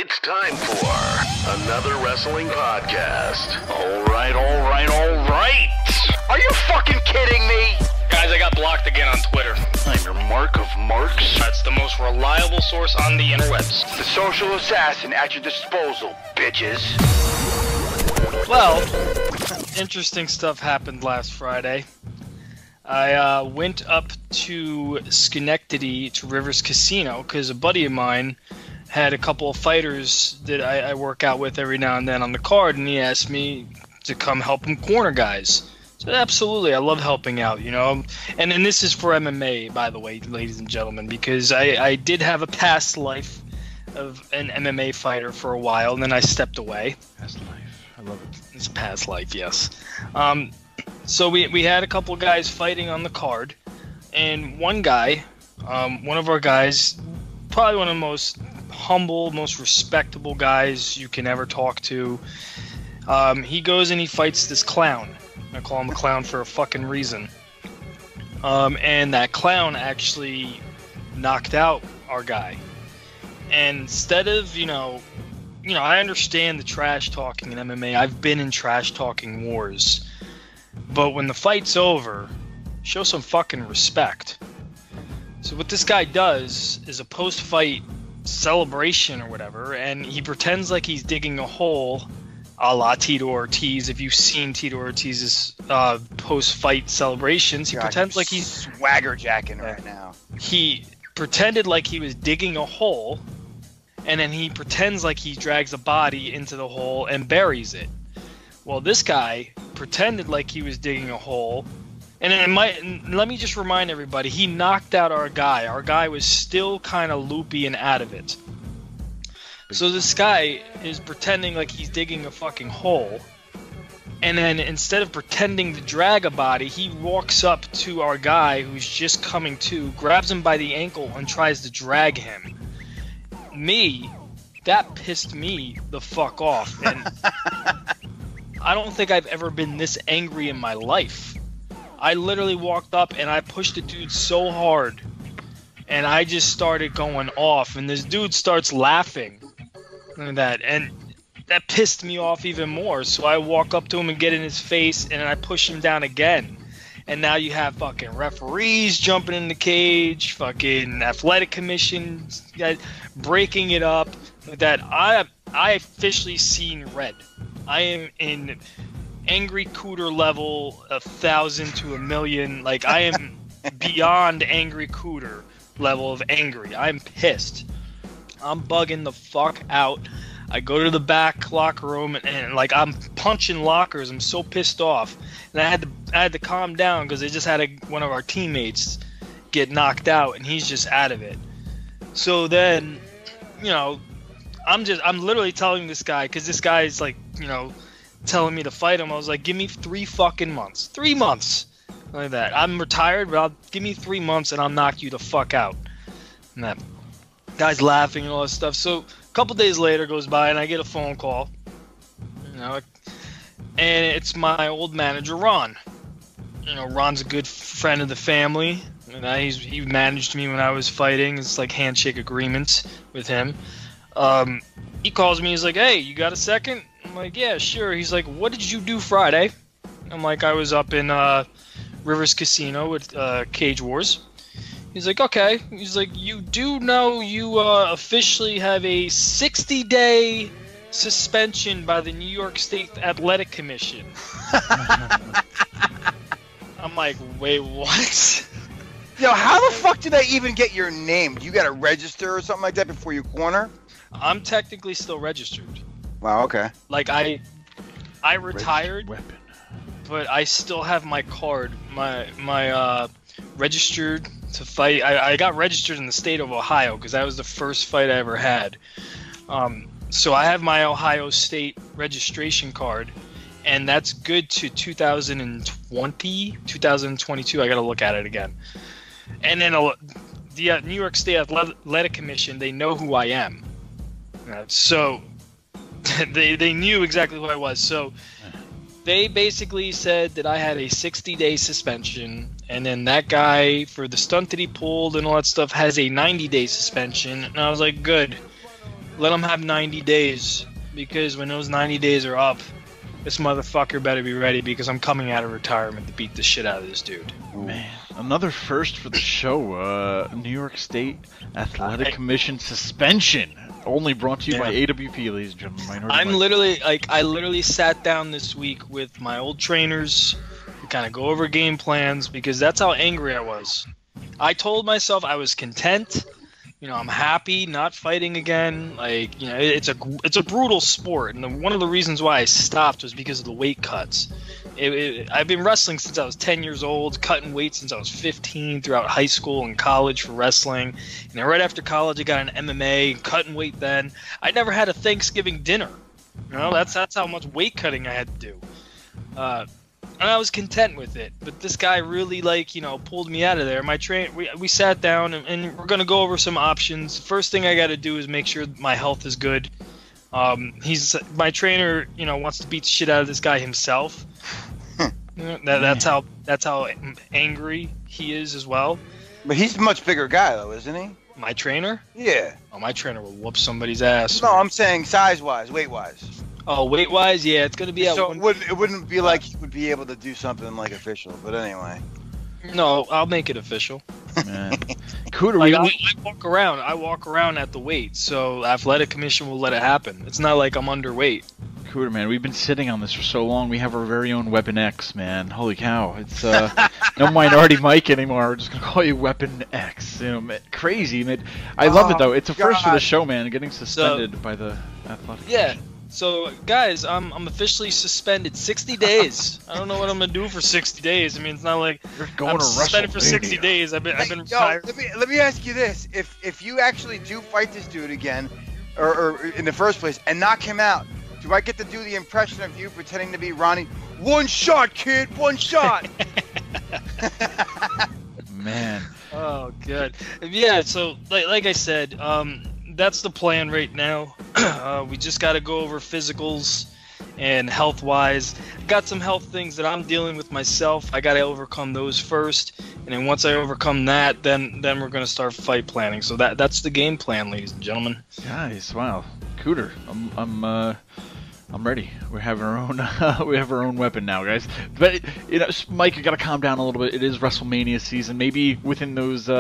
It's time for another wrestling podcast. All right. Are you fucking kidding me? Guys, I got blocked again on Twitter. I'm your mark of marks. That's the most reliable source on the interwebs. The social assassin at your disposal, bitches. Well, interesting stuff happened last Friday. I went up to Schenectady to Rivers Casino because a buddy of mine had a couple of fighters that I work out with every now and then on the card, and he asked me to come help him corner guys. So absolutely, I love helping out, you know. And this is for MMA, by the way, ladies and gentlemen, because I did have a past life of an MMA fighter for a while, and then I stepped away. Past life. I love it. It's past life, yes. So we had a couple guys fighting on the card, and one guy, one of our guys, probably one of the most humble, most respectable guys you can ever talk to, he goes and he fights this clown. I call him a clown for a fucking reason. And that clown actually knocked out our guy. And instead of, you know, I understand the trash talking in MMA. I've been in trash talking wars. But when the fight's over, show some fucking respect. So what this guy does is a post-fight celebration or whatever, and he pretends like he's digging a hole, a la Tito Ortiz. If you've seen Tito Ortiz's post-fight celebrations, he pretends like he's swagger jacking right now. He pretended like he was digging a hole, and then he pretends like he drags a body into the hole and buries it. Well, this guy pretended like he was digging a hole, and let me just remind everybody, he knocked out our guy. Our guy was still kind of loopy and out of it. So this guy is pretending like he's digging a fucking hole, and then instead of pretending to drag a body, he walks up to our guy who's just coming to, grabs him by the ankle, and tries to drag him. That pissed me the fuck off, and I don't think I've ever been this angry in my life. I literally walked up and I pushed the dude so hard, and I just started going off, and this dude starts laughing. And that pissed me off even more. So I walk up to him and get in his face, and I push him down again. And now you have fucking referees jumping in the cage, fucking athletic commission guys breaking it up. That I officially seen red. I am in angry cooter level 1,000 to 1,000,000. Like, I am beyond angry cooter level of angry. I'm pissed. I'm bugging the fuck out. I go to the back locker room and like I'm punching lockers. I'm so pissed off, and I had to calm down because they just had one of our teammates get knocked out, and he's just out of it. So then, you know, I'm literally telling this guy, because this guy's like, you know, telling me to fight him. I was like, give me 3 fucking months. 3 months. Like that. I'm retired, but give me 3 months and I'll knock you the fuck out. And that guy's laughing and all that stuff. So a couple days later goes by and I get a phone call. You know, and it's my old manager, Ron. You know, Ron's a good friend of the family. And he managed me when I was fighting. It's like handshake agreements with him. He calls me, he's like, hey, you got a second? I'm like, yeah, sure. He's like, what did you do Friday? I'm like, I was up in Rivers Casino with Cage Wars. He's like, okay. He's like, you do know you officially have a 60-day suspension by the New York State Athletic Commission. I'm like, wait, what? Yo, how the fuck did they even get your name? You got to register or something like that before you corner? I'm technically still registered. Wow, okay. Like, I retired, but I still have my card, my registered to fight. I got registered in the state of Ohio because that was the first fight I ever had. So I have my Ohio State registration card, and that's good to 2020, 2022. I got to look at it again. And then the New York State Athletic Commission, they know who I am. So they knew exactly who I was. So they basically said that I had a 60-day suspension, and then that guy, for the stunt that he pulled and all that stuff, has a 90-day suspension. And I was like, good. let him have 90 days, because when those 90 days are up, this motherfucker better be ready, because I'm coming out of retirement to beat the shit out of this dude. Man, another first for the show. New York State Athletic Commission suspension. Only brought to you by AWP, ladies and gentlemen. I literally sat down this week with my old trainers to kind of go over game plans, because that's how angry I was. I told myself I was content. I'm happy not fighting again. It's a brutal sport, and one of the reasons why I stopped was because of the weight cuts. I've been wrestling since I was 10 years old, cutting weight since I was 15 throughout high school and college for wrestling. And then right after college, I got an MMA, cutting weight then. I never had a Thanksgiving dinner. That's how much weight cutting I had to do. And I was content with it, but this guy really pulled me out of there. We sat down and we're gonna go over some options. First thing I got to do is make sure my health is good. My trainer, wants to beat the shit out of this guy himself. That's how angry he is as well. But he's a much bigger guy, though, isn't he? My trainer? Yeah. Oh, my trainer will whoop somebody's ass. No, I'm saying size-wise, weight-wise. Oh, weight-wise, yeah, it's gonna be at. So it wouldn't be like he would be able to do something like official, but anyway. No, I'll make it official. Man. Cooter, I walk around at the weight, so Athletic Commission will let it happen. It's not like I'm underweight. Cooter, man, we've been sitting on this for so long. We have our very own Weapon X, man. Holy cow! It's no Minority Mike anymore. We're just gonna call you Weapon X. Crazy, man. I love it though. It's a first for the show, man. Getting suspended by the Athletic Commission. So, guys, I'm officially suspended 60 days. I don't know what I'm gonna do for 60 days. I mean, it's not like you're going to suspended for 60 days. I've been retired. Let me ask you this: if you actually do fight this dude again, or in the first place, and knock him out, do I get to do the impression of you pretending to be Ronnie? One shot, kid. One shot. Man. Oh, good. Yeah. So, like I said, that's the plan right now. We just got to go over physicals and health-wise. Got some health things that I'm dealing with myself. I got to overcome those first, and then once I overcome that, then we're going to start fight planning. So that's the game plan, ladies and gentlemen. Guys, wow, Cooter, I'm ready. We have our own weapon now, guys. But Mike, you got to calm down a little bit. It is WrestleMania season. Maybe within those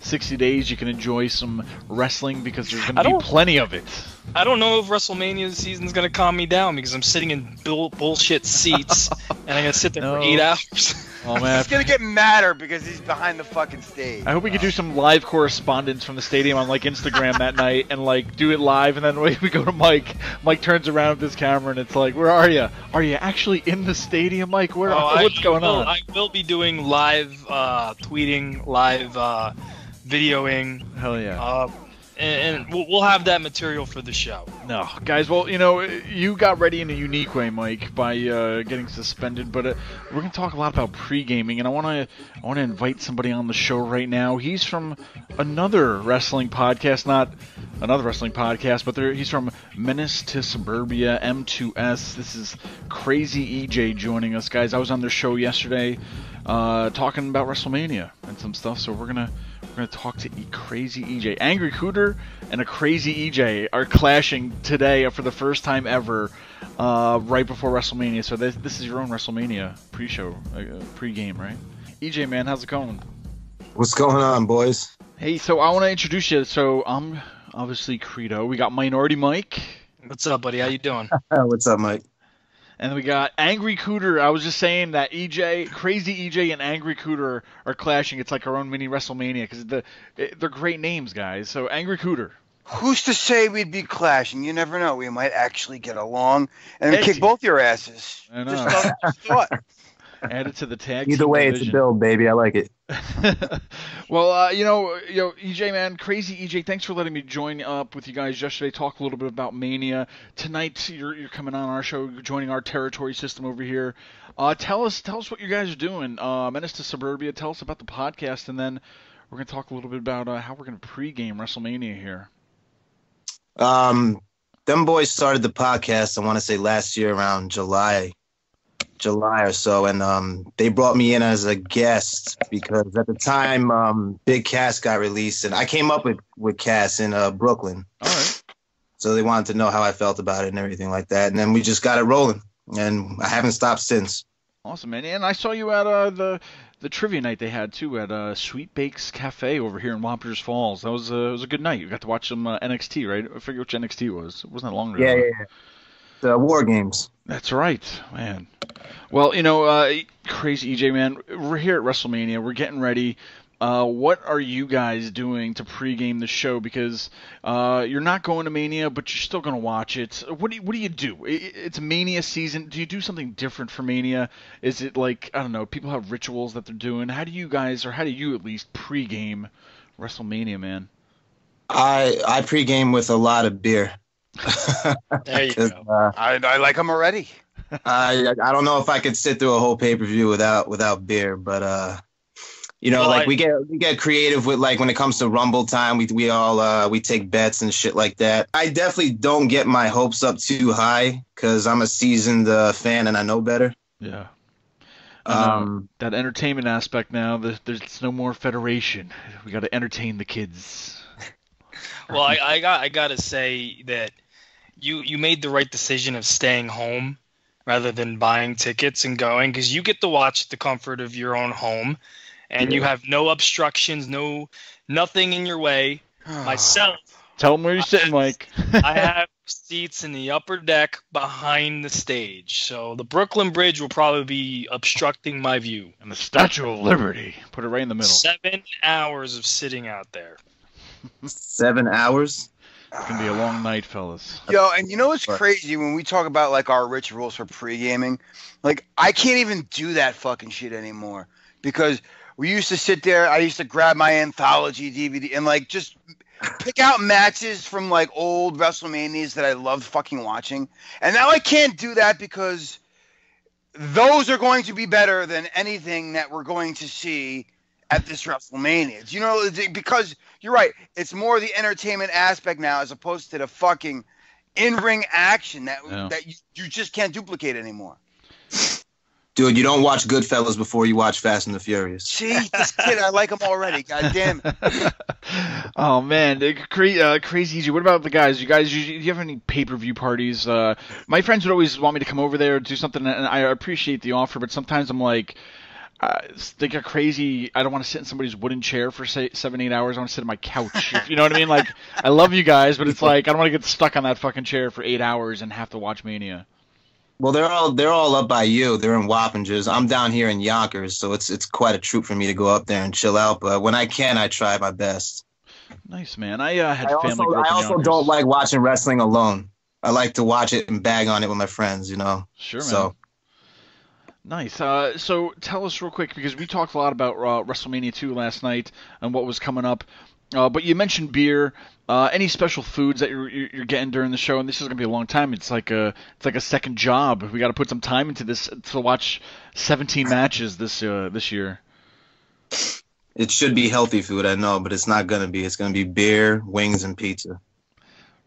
60 days, you can enjoy some wrestling, because there's going to be plenty of it. I don't know if WrestleMania season is going to calm me down, because I'm sitting in bullshit seats and I'm going to sit there for 8 hours. Oh man, he's gonna get madder because he's behind the fucking stage. I hope we could do some live correspondence from the stadium on Instagram that night, and do it live, and then we go to Mike. Mike turns around with his camera, and it's like, "Where are you? Are you actually in the stadium, Mike? What's going on?" I will be doing live tweeting, live videoing. Hell yeah. And we'll have that material for the show. No, guys, well, you got ready in a unique way, Mike, by getting suspended, but we're going to talk a lot about pre-gaming, and I want to invite somebody on the show right now. He's from another wrestling podcast, not another wrestling podcast, but he's from Menace to Suburbia, M2S. This is Crazy EJ joining us, guys. I was on their show yesterday talking about WrestleMania and some stuff, so we're going to talk to Crazy EJ. Angry Cooter and a Crazy EJ are clashing today for the first time ever, right before WrestleMania. So this is your own WrestleMania pre-show, pre-game, right? EJ, man, how's it going? What's going on, boys? Hey, so I want to introduce you. So I'm obviously Credo. We got Minority Mike. What's up, buddy? How you doing? What's up, Mike? And we got Angry Cooter. I was just saying that Crazy EJ and Angry Cooter are clashing. It's like our own mini WrestleMania, because they're great names, guys. So Angry Cooter. Who's to say we'd be clashing? You never know. We might actually get along and kick both your asses. I know. Just thought. Add it to the tag. Either way, division. It's a build, baby. I like it. Well, EJ, man, Crazy EJ, thanks for letting me join up with you guys yesterday. Talk a little bit about Mania. Tonight, you're coming on our show, joining our territory system over here. Tell us what you guys are doing. Menace to Suburbia. Tell us about the podcast, and then we're gonna talk a little bit about how we're gonna pregame WrestleMania here. Them boys started the podcast, I want to say last year around July or so, and they brought me in as a guest because at the time Big Cass got released, and I came up with Cass in Brooklyn. All right. So they wanted to know how I felt about it and everything like that. And then we just got it rolling, and I haven't stopped since. Awesome, man. And I saw you at the trivia night they had too at Sweet Bakes Cafe over here in Wampers Falls. That was it was a good night. You got to watch some NXT, right? I forget which NXT was. It wasn't that long ago. Yeah. The War Games. That's right, man. Well, crazy EJ, man. We're here at WrestleMania. We're getting ready. What are you guys doing to pregame the show? Because you're not going to Mania, but you're still going to watch it. What do you do? It's Mania season. Do you do something different for Mania? Is it like, I don't know, people have rituals that they're doing? How do you guys, or how do you at least pregame WrestleMania, man? I pregame with a lot of beer. There you go. I like them already. I don't know if I could sit through a whole pay-per-view without beer, but we get creative with, like, when it comes to Rumble time, we all take bets and shit like that. I definitely don't get my hopes up too high because I'm a seasoned fan and I know better. Yeah. That entertainment aspect now, there's no more federation. We got to entertain the kids. Well, I gotta say that you made the right decision of staying home rather than buying tickets and going, because you get to watch the comfort of your own home, and you have no obstructions, nothing in your way. Myself, tell them where you're sitting, Mike. I have seats in the upper deck behind the stage, so the Brooklyn Bridge will probably be obstructing my view. And the Statue of Liberty, put it right in the middle. 7 hours of sitting out there. 7 hours? It's going to be a long night, fellas. Yo, and you know what's crazy when we talk about, like, our rituals for pre-gaming? Like, I can't even do that fucking shit anymore. Because we used to sit there, I used to grab my anthology DVD and, like, just pick out matches from, like, old WrestleManias that I loved fucking watching. And now I can't do that because those are going to be better than anything that we're going to see at this WrestleMania. You know, because you're right, it's more the entertainment aspect now as opposed to the fucking in-ring action that you just can't duplicate anymore. Dude, you don't watch Goodfellas before you watch Fast and the Furious. See, this kid, I like him already. God damn it. Oh, man. Crazy easy. What about the guys? Do you have any pay-per-view parties? My friends would always want me to come over there and do something, and I appreciate the offer, but sometimes I'm like, they got crazy. I don't want to sit in somebody's wooden chair for, say, 7-8 hours. I want to sit on my couch. You know what I mean? Like, I love you guys, but it's like, I don't want to get stuck on that fucking chair for 8 hours and have to watch Mania. Well, they're all up by you. They're in Wappingers. I'm down here in Yonkers, so it's quite a troop for me to go up there and chill out. But when I can, I try my best. Nice, man. I also don't like watching wrestling alone. I like to watch it and bag on it with my friends, you know. Sure, man. So. Nice. So tell us real quick, because we talked a lot about WrestleMania 2 last night and what was coming up. But you mentioned beer. Any special foods that you're getting during the show? And this is gonna be a long time. It's like a second job. We got to put some time into this to watch 17 matches this year. It should be healthy food, I know, but it's not gonna be. It's gonna be beer, wings, and pizza.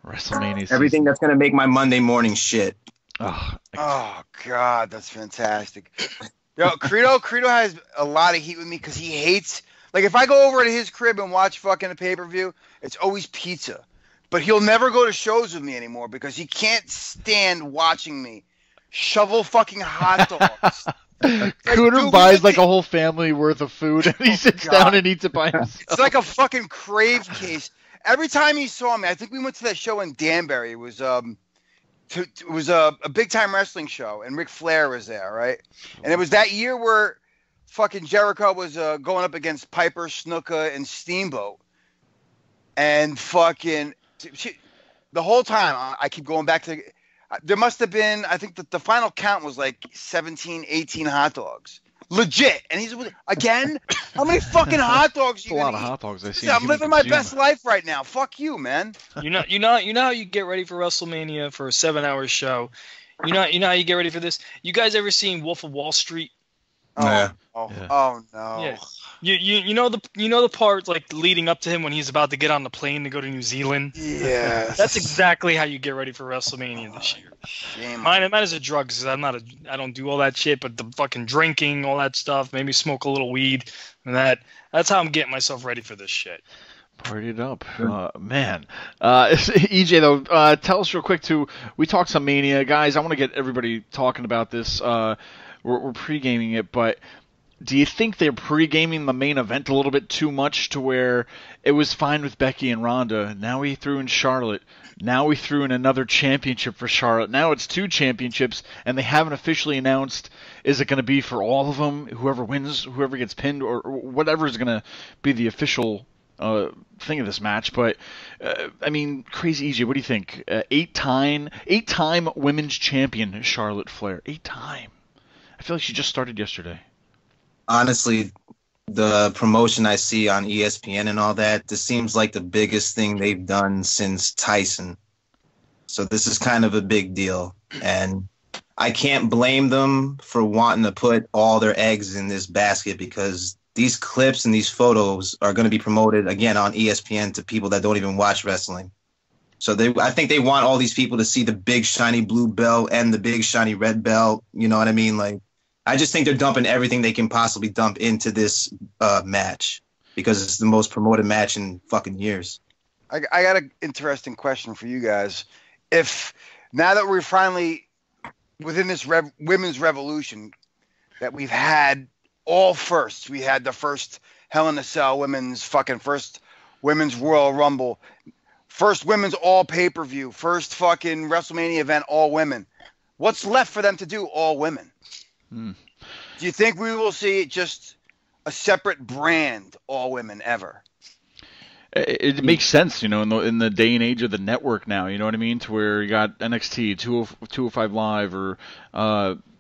WrestleMania. Everything that's gonna make my Monday morning shit. Oh God, that's fantastic. Yo, Credo has a lot of heat with me because he hates. Like, if I go over to his crib and watch fucking a pay-per-view, it's always pizza. But he'll never go to shows with me anymore because he can't stand watching me shovel fucking hot dogs. Cooter buys like a whole family worth of food and he sits down and eats it by himself. It's like a fucking crave case. Every time he saw me, I think we went to that show in Danbury. It was a big-time wrestling show, and Ric Flair was there, right? And it was that year where fucking Jericho was going up against Piper, Snuka, and Steamboat. And fucking the whole time, I keep going back to there must have been, I think that the final count was like 17, 18 hot dogs. Legit. And he's again? How many fucking hot dogs you That's a lot eat? of hot dogs I've seen. I'm living my best life right now. Fuck you, man. You know how you get ready for WrestleMania for a 7-hour show. You know how you get ready for this. You guys ever seen Wolf of Wall Street? Oh no. Yeah. You know the part like leading up to him when he's about to get on the plane to go to New Zealand. Yeah. That's exactly how you get ready for WrestleMania this year. Shame. Mine is a drug because I don't do all that shit, but the fucking drinking, all that stuff, maybe smoke a little weed, and that's how I'm getting myself ready for this shit. Partied up, man. EJ though, tell us real quick too. We talked some Mania, guys. I want to get everybody talking about this. We're pre-gaming it, but do you think they're pre-gaming the main event a little bit too much to where it was fine with Becky and Ronda? Now we threw in Charlotte. Now we threw in another championship for Charlotte. Now it's 2 championships, and they haven't officially announced, is it going to be for all of them? Whoever wins, whoever gets pinned, or whatever is going to be the official thing of this match. But, I mean, crazy easy. What do you think? 8-time women's champion Charlotte Flair. 8-time. I feel like she just started yesterday. Honestly, the promotion I see on ESPN and all that, this seems like the biggest thing they've done since Tyson. So this is kind of a big deal. And I can't blame them for wanting to put all their eggs in this basket, because these clips and these photos are going to be promoted again on ESPN to people that don't even watch wrestling. So I think they want all these people to see the big shiny blue belt and the big shiny red belt. You know what I mean? Like, I just think they're dumping everything they can possibly dump into this match, because it's the most promoted match in fucking years. I got an interesting question for you guys. If now that we're finally within this women's revolution, that we've had all firsts, we had the first Hell in a Cell first women's Royal Rumble, first women's all pay-per-view, first fucking WrestleMania event, all women. What's left for them to do, all women? Do you think we will see just a separate brand, all women, ever? It makes sense, you know, in the day and age of the network now, you know what I mean? To where you got NXT, 205 Live, or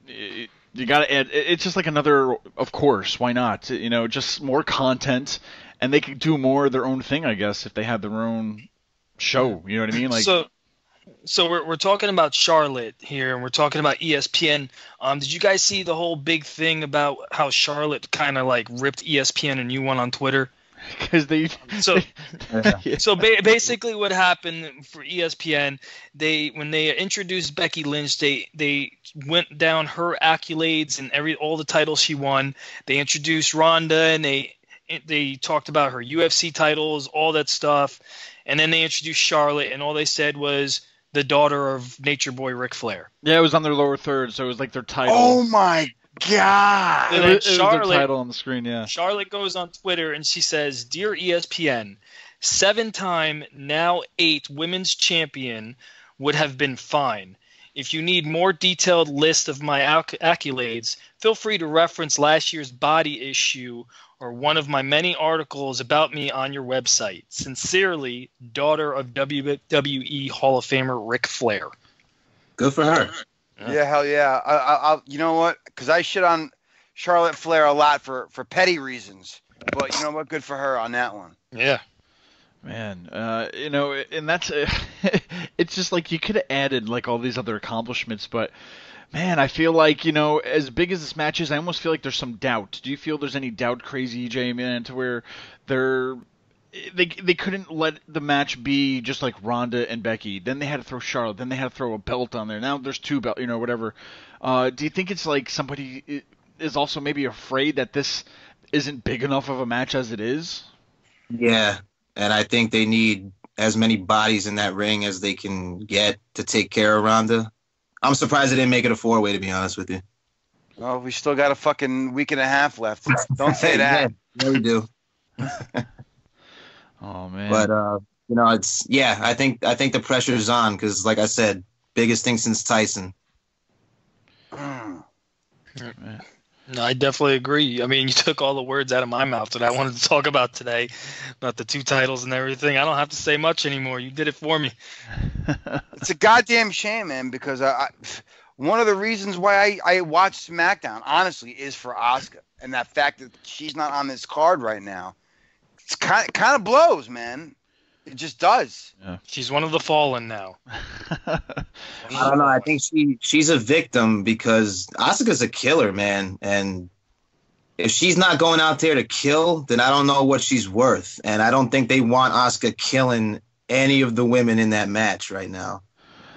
you got to add. It's just like another, of course, why not? You know, just more content, and they could do more of their own thing, I guess, if they had their own show. You know what I mean? Like. So we're talking about Charlotte here, and we're talking about ESPN. Did you guys see the whole big thing about how Charlotte kind of like ripped ESPN a new one on Twitter? Because basically what happened for ESPN, when they introduced Becky Lynch, they went down her accolades and all the titles she won. They introduced Ronda, and they talked about her UFC titles, all that stuff. And then they introduced Charlotte, and all they said was the daughter of Nature Boy Ric Flair. Yeah, it was on their lower third, so it was like their title. Oh my God! It was their title on the screen, yeah. Charlotte goes on Twitter and she says, "Dear ESPN, 7-time, now 8 women's champion would have been fine. If you need more detailed list of my accolades, feel free to reference last year's Body issue or one of my many articles about me on your website. Sincerely, daughter of WWE Hall of Famer Ric Flair." Good for her. Yeah, hell yeah. I'll you know what? Because I shit on Charlotte Flair a lot for petty reasons. But you know what? Good for her on that one. Yeah. Man, you know, and that's it's just like you could have added like all these other accomplishments, but man, I feel like, you know, as big as this match is, I almost feel like there's some doubt. Do you feel there's any doubt, Crazy EJ, man, to where they couldn't let the match be just like Ronda and Becky? Then they had to throw Charlotte. Then they had to throw a belt on there. Now there's 2 belts, you know, whatever. Do you think it's like somebody is also maybe afraid that this isn't big enough of a match as it is? Yeah, and I think they need as many bodies in that ring as they can get to take care of Ronda. I'm surprised they didn't make it a 4-way, to be honest with you. Well, we still got a fucking week and a half left. Don't say that. Yeah, we do. Oh man. But you know, I think the pressure is on, because, like I said, biggest thing since Tyson. No, I definitely agree. I mean, you took all the words out of my mouth that I wanted to talk about today, about the 2 titles and everything. I don't have to say much anymore. You did it for me. It's a goddamn shame, man, because one of the reasons why I watch SmackDown, honestly, is for Asuka. And that fact that she's not on this card right now, it's kind of blows, man. It just does. Yeah. She's one of the fallen now. I don't know. I think she's a victim, because Asuka's a killer, man. And if she's not going out there to kill, then I don't know what she's worth. And I don't think they want Asuka killing any of the women in that match right now.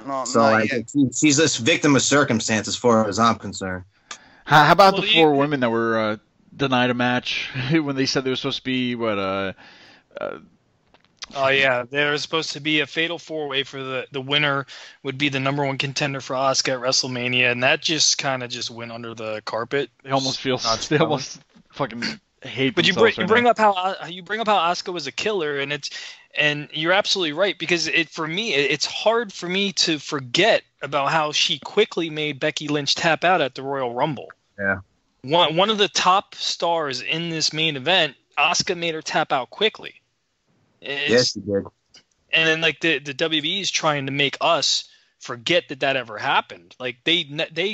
No, so she's a victim of circumstance as far as I'm concerned. How about the 4 women that were denied a match when they said they were supposed to be Oh yeah, there was supposed to be a fatal four-way for the winner would be the number one contender for Asuka at WrestleMania, and that just kind of just went under the carpet. They almost fucking hate But themselves. you bring up how Asuka was a killer, and you're absolutely right, because for me it's hard for me to forget about how she quickly made Becky Lynch tap out at the Royal Rumble. Yeah. One of the top stars in this main event, Asuka made her tap out quickly. Yes, she did. And then like the WWE is trying to make us forget that ever happened. Like they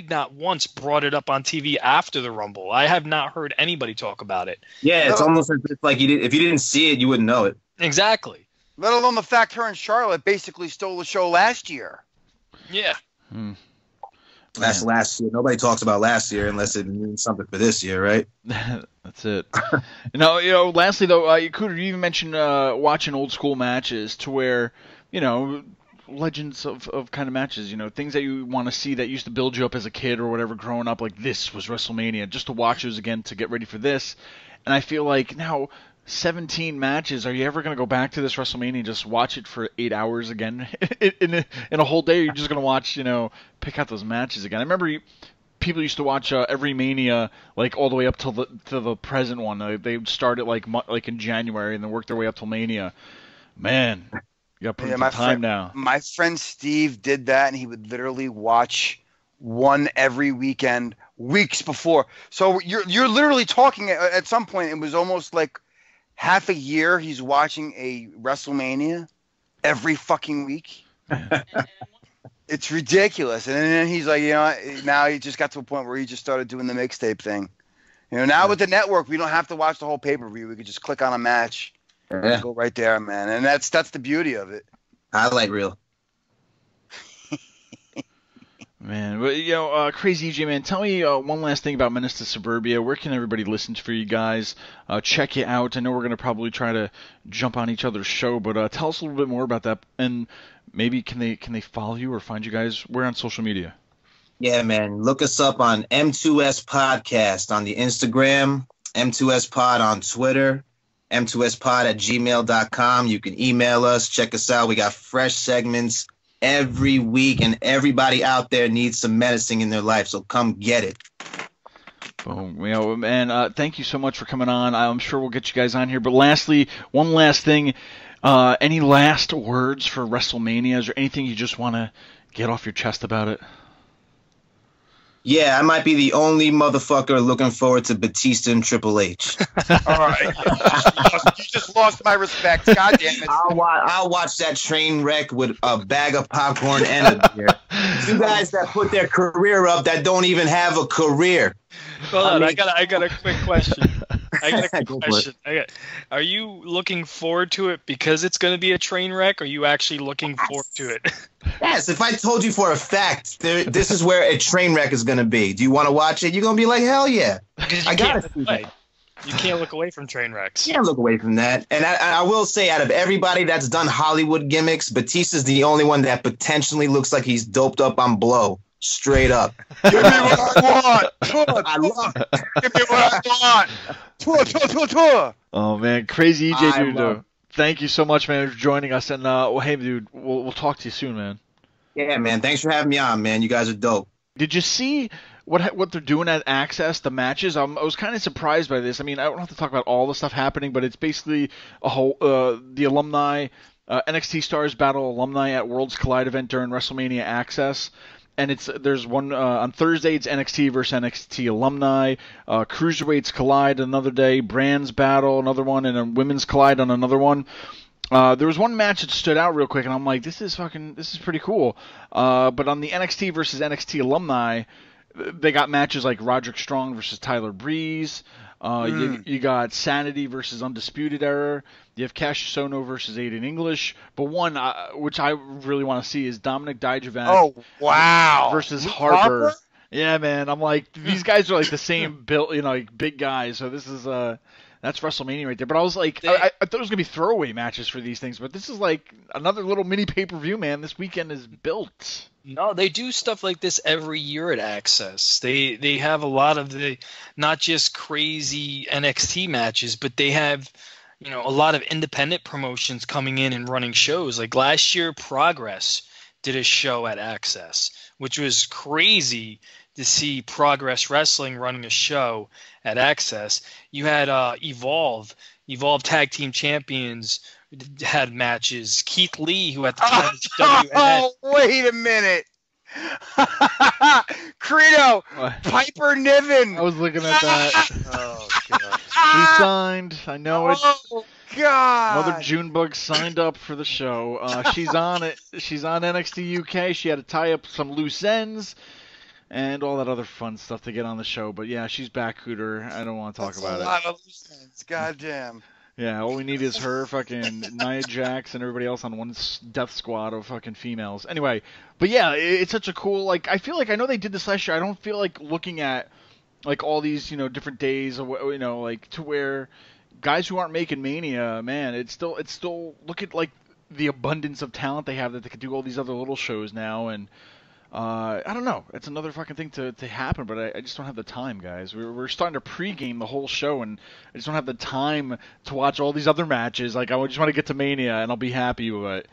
not once brought it up on TV after the Rumble. I have not heard anybody talk about it. Yeah, it's almost as if like if you didn't see it, you wouldn't know it. Exactly. Let alone the fact her and Charlotte basically stole the show last year. Yeah. That's last year. Nobody talks about last year unless it means something for this year, right? That's it. Lastly though, Cooter, you even mentioned watching old school matches to where, legends of kind of matches, things that you want to see that used to build you up as a kid or whatever growing up, like this was WrestleMania, just to watch those again to get ready for this. And I feel like now 17 matches, are you ever going to go back to this WrestleMania and just watch it for 8 hours again in a whole day? Or you're just going to watch, pick out those matches again? I remember people used to watch every Mania like all the way up to the present one. They would start it like in January and then work their way up till Mania. Man, you got to put in time now. My friend Steve did that, and he would literally watch one every weekend, weeks before. So you're literally talking at some point. It was almost like half a year he's watching a WrestleMania every fucking week. It's ridiculous. And then he's like, now he just got to a point where he just started doing the mixtape thing. Now with the network, we don't have to watch the whole pay-per-view. We could just click on a match and go right there, man. And that's the beauty of it. Highlight reel. Man, but Crazy EJ, man, tell me one last thing about Menace to Suburbia. Where can everybody listen for you guys? Check you out. I know we're going to probably try to jump on each other's show, but tell us a little bit more about that. And maybe can they follow you or find you guys? Where on social media? Yeah, man. Look us up on M2S Podcast on the Instagram, M2S Pod on Twitter, M2SPod@gmail.com. You can email us. Check us out. We got fresh segments every week, and everybody out there needs some menacing in their life, so come get it. Boom. Man, thank you so much for coming on. I'm sure we'll get you guys on here. But lastly, one last thing. Any last words for WrestleMania? Is there anything you just want to get off your chest about it? Yeah, I might be the only motherfucker looking forward to Batista and Triple H. All right. You just lost my respect. God damn it. I'll watch that train wreck with a bag of popcorn and a beer. You guys that put their career up that don't even have a career. Hold on, I got a quick question. Are you looking forward to it because it's going to be a train wreck, or are you actually looking forward to it? Yes, if I told you for a fact this is where a train wreck is going to be, do you want to watch it? You're going to be like, hell yeah. I got to see that. You can't look away from train wrecks. You can't look away from that. And I will say, out of everybody that's done Hollywood gimmicks, Batista's the only one that potentially looks like he's doped up on blow. Straight up. Give me what I want. I love it. Give me what I want. Tour. Oh, man. Crazy EJ, dude. Thank you so much, man, for joining us. And, hey, dude, we'll talk to you soon, man. Yeah, man. Thanks for having me on, man. You guys are dope. Did you see what they're doing at AXXESS, the matches? I was kind of surprised by this. I mean, I don't have to talk about all the stuff happening, but it's basically a whole the alumni, NXT Stars Battle alumni at Worlds Collide event during WrestleMania AXXESS. And there's one on Thursday. It's NXT versus NXT alumni. Cruiserweights collide another day. Brands battle another one, and then Women's collide on another one. There was one match that stood out real quick, and I'm like, this is pretty cool. But on the NXT versus NXT alumni, they got matches like Roderick Strong versus Tyler Breeze. You got Sanity versus Undisputed Era. You have Cassius Sono versus Aiden English. But one, which I really want to see, is Dominic Dijakovic versus Harper. Yeah, man. I'm like, these guys are like the same build, like big guys. So this is that's WrestleMania right there. But I was like, I thought it was gonna be throwaway matches for these things, but this is like another little mini pay-per-view, man. This weekend is built. No, they do stuff like this every year at AXXESS. They have a lot of the not just crazy NXT matches, but they have, a lot of independent promotions coming in and running shows. Like last year, Progress did a show at AXXESS, which was crazy to see Progress Wrestling running a show at AXXESS. You had Evolve Tag Team Champions had matches. Keith Lee, who at the time was WNS. Oh, wait a minute. Credo, What? Piper Niven. I was looking at that. Oh, God. She signed. I know it. Oh, God. Mother Junebug signed up for the show. She's on it. She's on NXT UK. She had to tie up some loose ends and all that other fun stuff to get on the show. But yeah, she's back, Cooter. I don't want to talk about a lot of loose ends. Goddamn. Yeah, all we need is her, fucking Nia Jax, and everybody else on one death squad of fucking females. Anyway, but yeah, it's such a cool, like, I feel like, I know they did this last year, I don't feel like looking at, like, all these, different days, like, to where guys who aren't making Mania, man, it's still, look at, like, the abundance of talent they have that they could do all these other little shows now, and, I don't know. It's another fucking thing to happen, but I just don't have the time, guys. We're starting to pregame the whole show, and I just don't have the time to watch all these other matches. Like, I just want to get to Mania, and I'll be happy, but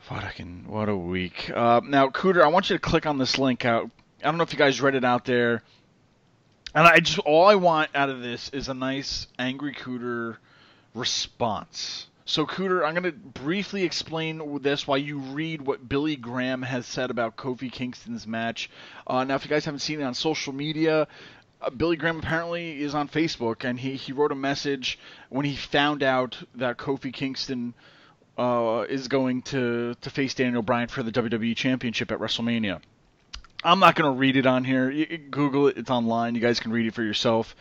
what a week. Now, Cooter, I want you to click on this link out. I don't know if you guys read it out there. And all I want out of this is a nice Angry Cooter response. So, Cooter, I'm going to briefly explain this while you read what Billy Graham has said about Kofi Kingston's match. Now, if you guys haven't seen it on social media, Billy Graham apparently is on Facebook, and he wrote a message when he found out that Kofi Kingston is going to face Daniel Bryan for the WWE Championship at WrestleMania. I'm not going to read it on here. Google it. It's online. You guys can read it for yourself.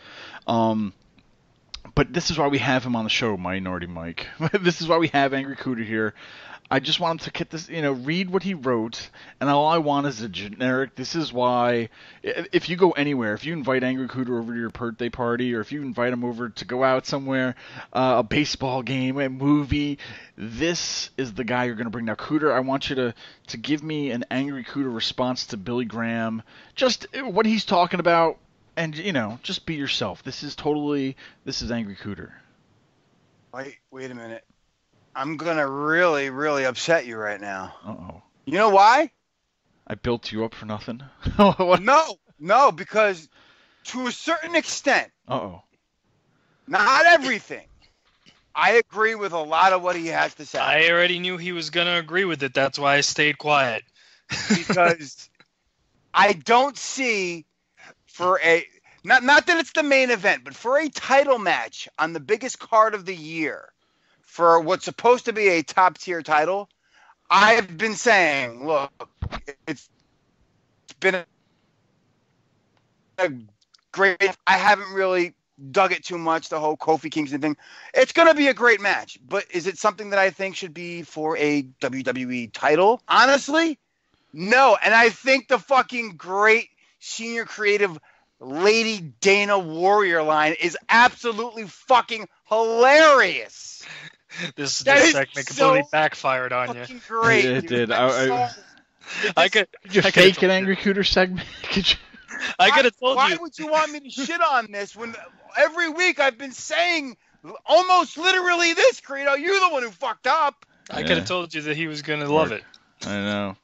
But this is why we have him on the show, Minority Mike. This is why we have Angry Cooter here. I just want him to get this, read what he wrote, and all I want is a generic. This is why, if you go anywhere, if you invite Angry Cooter over to your birthday party, or if you invite him over to go out somewhere, a baseball game, a movie, this is the guy you're going to bring. Now, Cooter, I want you to give me an Angry Cooter response to Billy Graham, just what he's talking about. And, just be yourself. This is Angry Cooter. Wait a minute. I'm going to really, really upset you right now. Uh-oh. You know why? I built you up for nothing? No, because to a certain extent, Uh-oh. not everything, I agree with a lot of what he has to say. I already knew he was going to agree with it. That's why I stayed quiet. Because I don't see... for not that it's the main event, but for a title match on the biggest card of the year, for what's supposed to be a top tier title, I've been saying, look, it's been a great. I haven't really dug it too much, the whole Kofi Kingston thing. It's going to be a great match, but is it something that I think should be for a WWE title? Honestly, no. And I think the fucking great senior creative Lady Dana Warrior line is absolutely fucking hilarious. This segment completely backfired on you. Great. It did. I could fake an Angry Cooter segment. I could have told you. Why would you want me to shit on this when every week I've been saying almost literally this, Credo? You're the one who fucked up. I could have told you that he was gonna love it. I know.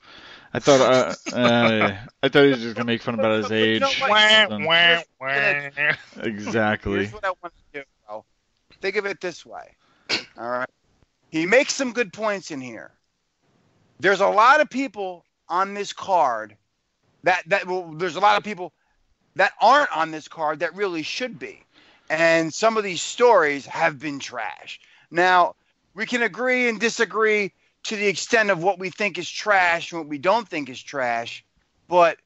I thought he was just gonna make fun about his age. Exactly. Here's what I want to do, bro. Think of it this way. All right. He makes some good points in here. There's a lot of people on this card there's a lot of people that aren't on this card that really should be. And some of these stories have been trash. Now, we can agree and disagree to the extent of what we think is trash and what we don't think is trash. But,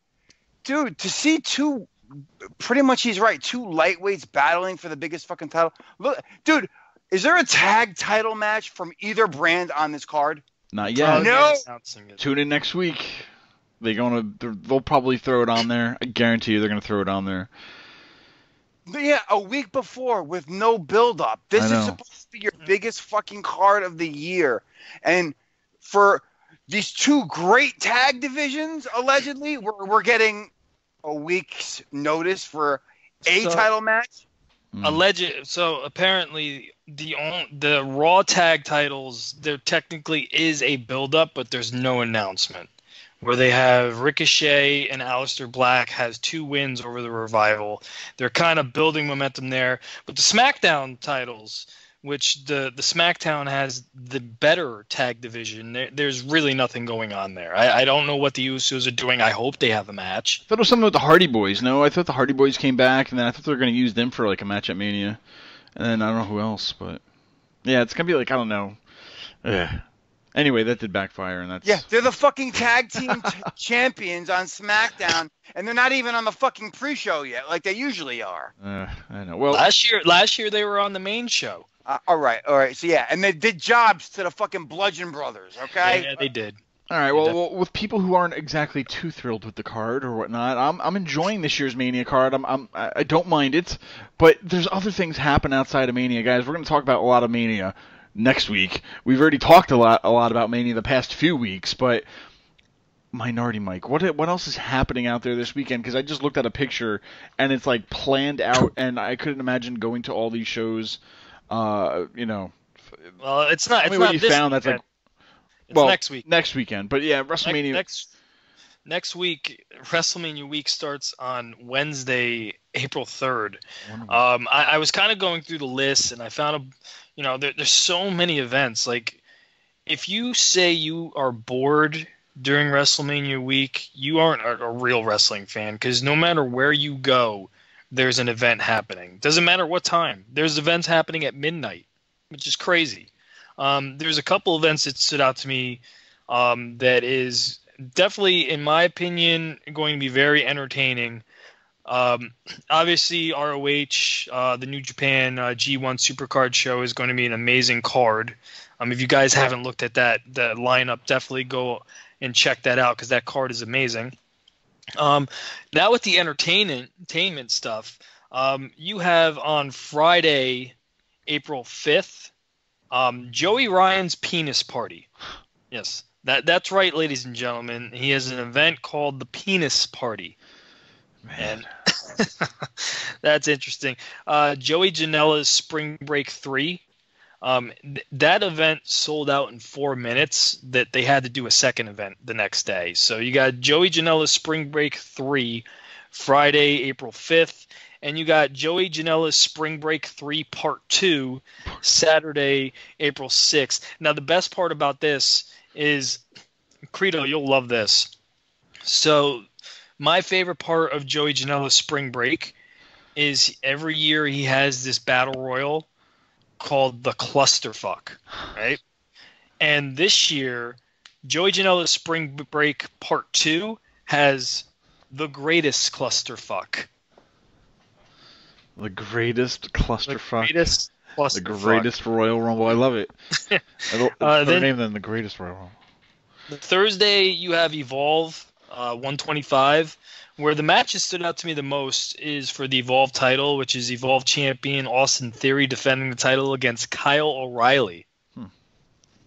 dude, to see pretty much he's right, two lightweights battling for the biggest fucking title. Look, dude, is there a tag title match from either brand on this card? Not yet. No. Tune in next week. They'll probably throw it on there. I guarantee you they're going to throw it on there. Yeah, a week before with no build-up. This is supposed to be your biggest fucking card of the year. And for these two great tag divisions, allegedly, we're getting a week's notice for a title match. Alleged. So apparently the Raw tag titles, there technically is a build-up, but there's no announcement. Where they have Ricochet and Aleister Black has 2 wins over the Revival. They're kind of building momentum there. But the SmackDown titles, which the SmackDown has the better tag division, there's really nothing going on there. I don't know what the Usos are doing. I hope they have a match. I thought it was something with the Hardy Boys. No, I thought the Hardy Boys came back, and then I thought they were going to use them for like a match at Mania. And then I don't know who else, but yeah, it's going to be like, I don't know. Ugh. Anyway, that did backfire, and that's... Yeah, they're the fucking tag team champions on SmackDown, and they're not even on the fucking pre-show yet, like they usually are. I know. Well, last year they were on the main show. All right. So yeah, and they did jobs to the fucking Bludgeon Brothers, okay? Yeah, they did. All right. Well, with people who aren't exactly too thrilled with the card or whatnot, I'm enjoying this year's Mania card. I don't mind it, but there's other things happen outside of Mania, guys. We're going to talk about a lot of Mania next week. We've already talked a lot about Mania the past few weeks, but Minority Mike, what else is happening out there this weekend? Because I just looked at a picture and it's like planned out, and I couldn't imagine going to all these shows. Well, it's not. It's what not you this found. weekend. That's like, it's well, next week. Next weekend, but yeah, WrestleMania. Next week, WrestleMania week starts on Wednesday, April 3rd. I was kind of going through the list, and I found there's so many events. Like, if you say you are bored during WrestleMania week, you aren't a real wrestling fan, because no matter where you go, there's an event happening. Doesn't matter what time. There's events happening at midnight, which is crazy. There's a couple events that stood out to me that is definitely, in my opinion, going to be very entertaining. Obviously, ROH, the New Japan G1 Supercard show is going to be an amazing card. If you guys haven't looked at that lineup, definitely go and check that out, because that card is amazing. Now with the entertainment stuff, you have on Friday, April 5th, Joey Ryan's penis party. Yes, that's right, ladies and gentlemen. He has an event called the Penis Party. Man. And that's interesting. Joey Janela's Spring Break 3. That event sold out in 4 minutes. That they had to do a second event the next day. So you got Joey Janela's Spring Break 3, Friday, April 5th. And you got Joey Janela's Spring Break 3 Part 2, Saturday, April 6th. Now, the best part about this is, Credo, you'll love this. So, my favorite part of Joey Janela's Spring Break is every year he has this battle royal called the Clusterfuck, right? And this year, Joey Janela's Spring Break Part 2 has the greatest clusterfuck. The greatest clusterfuck. The greatest Royal Rumble. I love it. Then name them the greatest Royal Rumble. Thursday, you have Evolve 125, where the match that stood out to me the most is for the Evolve title, which is Evolve champion Austin Theory defending the title against Kyle O'Reilly,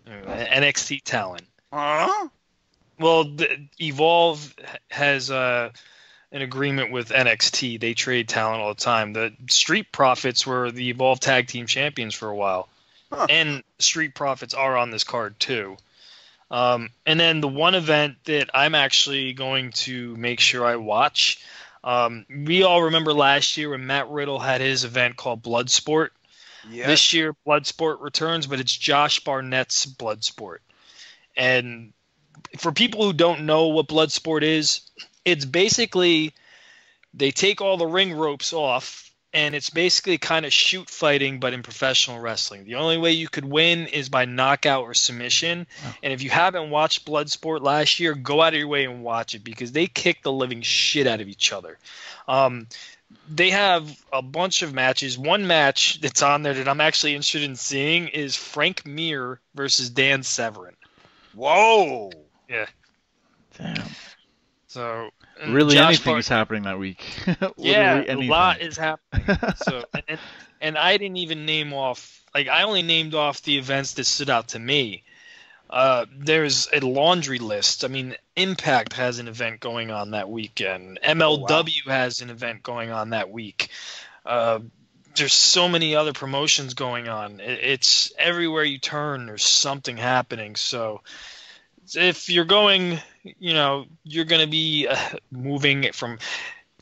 NXT talent. Well, Evolve has an agreement with NXT. They trade talent all the time. The Street Profits were the Evolve Tag Team Champions for a while. And Street Profits are on this card too. And then the one event that I'm actually going to make sure I watch, we all remember last year when Matt Riddle had his event called Bloodsport. Yes. This year, Bloodsport returns, but it's Josh Barnett's Bloodsport. And for people who don't know what Bloodsport is, it's basically they take all the ring ropes off, and it's basically kind of shoot fighting, but in professional wrestling. The only way you could win is by knockout or submission. Oh. And if you haven't watched Bloodsport last year, go out of your way and watch it, because they kick the living shit out of each other. They have a bunch of matches. One match that's on there that I'm actually interested in seeing is Frank Mir versus Dan Severn. Whoa. Yeah. Damn. So really, anything is happening that week. Yeah, anything. A lot is happening. So and I didn't even name off, like, I only named off the events that stood out to me. There's a laundry list. I mean, Impact has an event going on that weekend. MLW has an event going on that week. there's so many other promotions going on. It's everywhere you turn, there's something happening. So if you're going, you're going to be moving from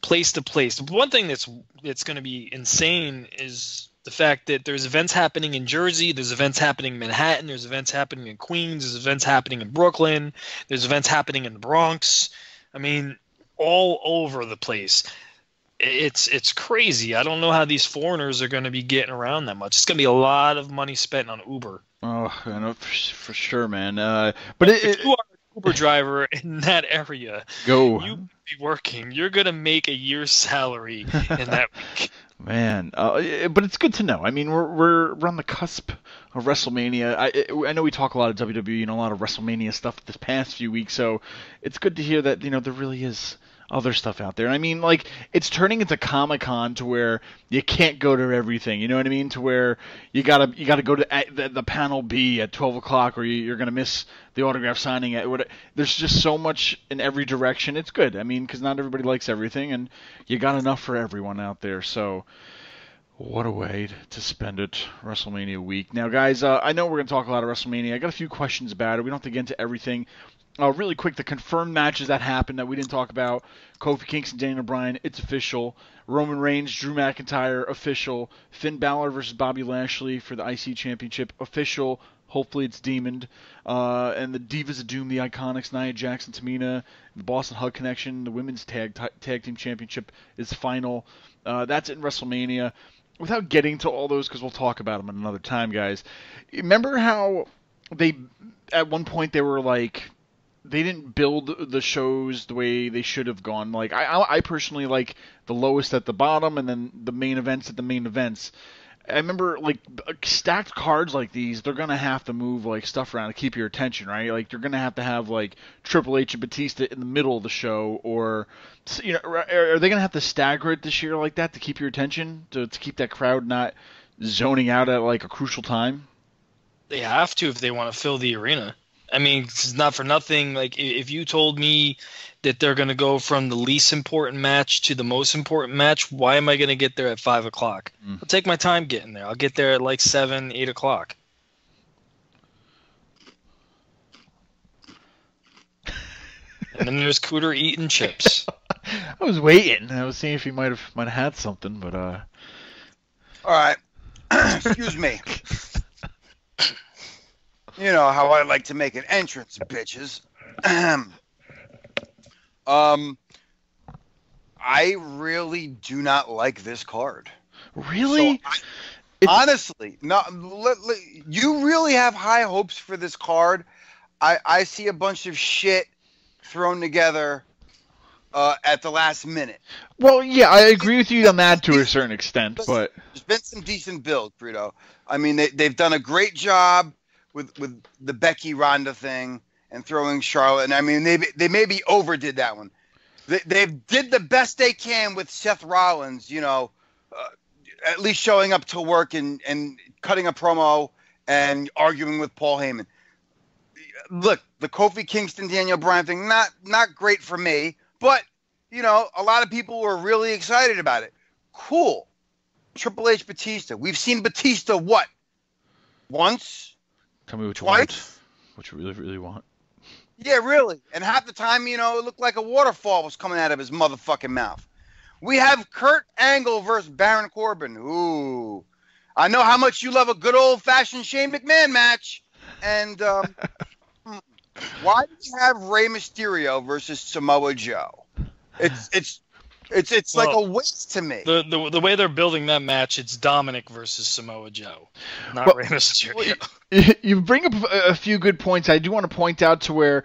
place to place. One thing that's going to be insane is the fact that there's events happening in Jersey, there's events happening in Manhattan, there's events happening in Queens, there's events happening in Brooklyn, there's events happening in the Bronx. I mean, all over the place. It's crazy. I don't know how these foreigners are going to be getting around that much. It's going to be a lot of money spent on Uber. Oh, I know for sure, man. But if you are an Uber driver in that area, you be working. You're going to make a year's salary in that week. Man, but it's good to know. I mean, we're on the cusp of WrestleMania. I know we talk a lot of WWE and a lot of WrestleMania stuff this past few weeks, so it's good to hear that there really is other stuff out there. I mean, like, it's turning into Comic-Con to where you can't go to everything. You know what I mean? To where you gotta go to the panel B at 12 o'clock, or you're gonna miss the autograph signing. There's just so much in every direction. It's good. I mean, because not everybody likes everything, and you got enough for everyone out there. So what a way to spend it, WrestleMania week. Now, guys, I know we're gonna talk a lot of WrestleMania. I got a few questions about it. We don't have to get into everything. Really quick, the confirmed matches that happened that we didn't talk about: Kofi Kingston, Daniel Bryan, it's official. Roman Reigns, Drew McIntyre, official. Finn Balor versus Bobby Lashley for the IC Championship, official. Hopefully it's demoned. And the Divas of Doom, the Iconics, Nia Jax and Tamina, the Boston Hug Connection, the Women's Tag Team Championship is final. That's in WrestleMania. Without getting to all those, because we'll talk about them at another time, guys. Remember how at one point they were like, they didn't build the shows the way they should have gone. Like, I personally like the lowest at the bottom and then the main events at the main events. I remember, like, stacked cards like these, they're going to have to move, like, stuff around to keep your attention, right? Like, you're going to have, like, Triple H and Batista in the middle of the show, or, are they going to have to stagger it this year like that to keep your attention, to keep that crowd not zoning out at, like, a crucial time? They have to if they want to fill the arena. I mean, it's not for nothing. Like, if you told me that they're going to go from the least important match to the most important match, why am I going to get there at 5 o'clock? I'll take my time getting there. I'll get there at like 7, 8 o'clock. And then there's Cooter eating chips. I was waiting. I was seeing if he might have had something, but All right. Excuse me. You know how I like to make an entrance, bitches. I really do not like this card. Really? So honestly, you really have high hopes for this card. I see a bunch of shit thrown together at the last minute. Well, yeah, I agree with you on that to a certain extent, but there's been some decent build, Frito. I mean, they've done a great job with the Becky Ronda thing and throwing Charlotte. And I mean, they maybe overdid that one. They did the best they can with Seth Rollins, at least showing up to work and cutting a promo and arguing with Paul Heyman. Look, the Kofi Kingston, Daniel Bryan thing, not great for me, but, a lot of people were really excited about it. Cool. Triple H Batista. We've seen Batista what? Once? Tell me what you Twice? want. What you really, really want. Yeah, really. And half the time, it looked like a waterfall was coming out of his motherfucking mouth. We have Kurt Angle versus Baron Corbin. Ooh. I know how much you love a good old-fashioned Shane McMahon match. And why do you have Rey Mysterio versus Samoa Joe? It's like a waste to me. The way they're building that match, it's Dominic versus Samoa Joe, not Rey Mysterio. You bring up a few good points. I do want to point out to where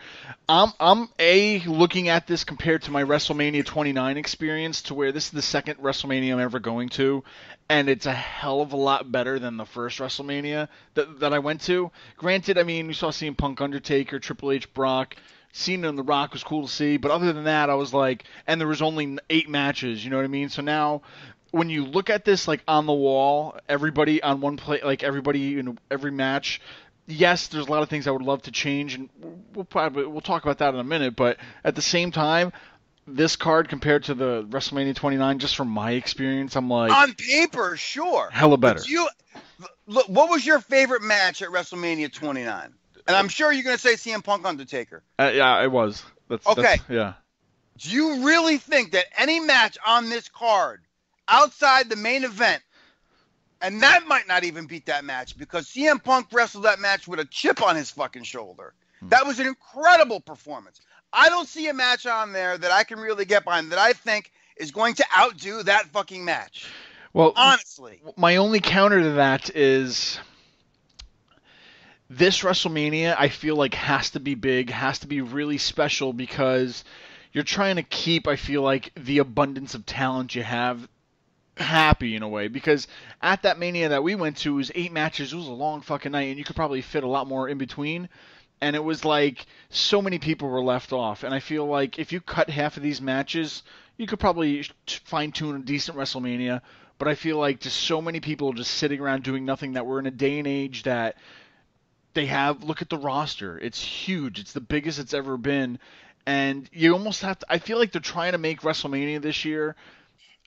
I'm looking at this compared to my WrestleMania 29 experience, to where this is the second WrestleMania I'm ever going to, and it's a hell of a lot better than the first WrestleMania that I went to. Granted, I mean, we saw CM Punk, Undertaker, Triple H, Brock. Cena and The Rock was cool to see, but other than that, I was like, and there was only 8 matches, you know what I mean? So now, when you look at this, like, on the wall, everybody on one play, like, everybody in every match, yes, there's a lot of things I would love to change, and we'll talk about that in a minute, but at the same time, this card compared to the WrestleMania 29, just from my experience, I'm like, on paper, sure, hella better. Look, what was your favorite match at WrestleMania 29? And I'm sure you're going to say CM Punk Undertaker. Yeah, it was. Okay. Yeah. Do you really think that any match on this card outside the main event, and that might not even beat that match because CM Punk wrestled that match with a chip on his fucking shoulder. That was an incredible performance. I don't see a match on there that I can really get behind that I think is going to outdo that fucking match. Well, honestly, my only counter to that is this WrestleMania, I feel like, has to be big, has to be really special because you're trying to keep, I feel like, the abundance of talent you have happy in a way. Because at that Mania that we went to, it was 8 matches. It was a long fucking night, and you could probably fit a lot more in between. And it was like so many people were left off. And I feel like if you cut half of these matches, you could probably fine-tune a decent WrestleMania. But I feel like just so many people just sitting around doing nothing, that we're in a day and age that they have, look at the roster. It's huge. It's the biggest it's ever been. And you almost have to, I feel like they're trying to make WrestleMania this year